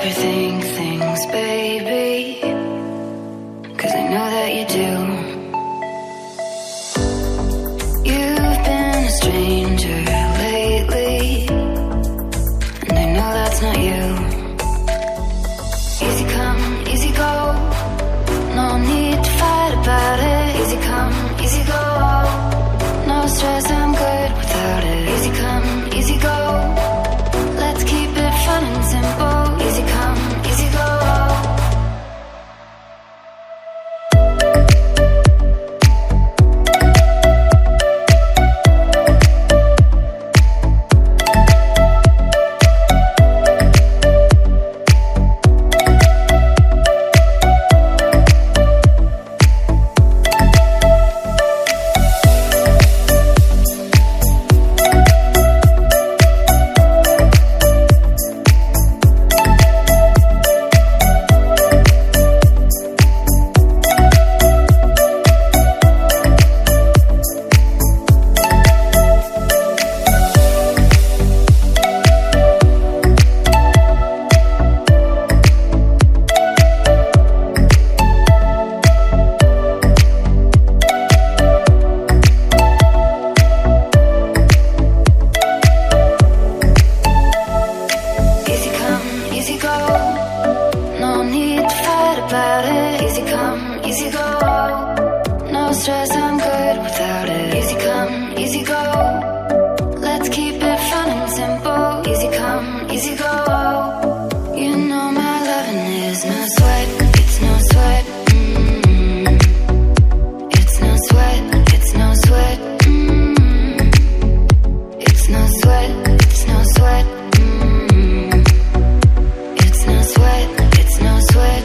overthink things, baby, 'cause I know that you do. You've been a stranger lately, and I know that's not you. Easy come, easy go, no need to fight about it. Easy come, easy go, no stress, I'm good without it. Easy come, easy go, let's keep it fun and simple. Easy come, easy go. Easy come, easy go, no stress, I'm good without it. Easy come, easy go, let's keep it fun and simple. Easy come, easy go, you know my loving is no sweat, it's no sweat. It's no sweat, it's no sweat. It's no sweat, it's no sweat. It's no sweat, it's no sweat.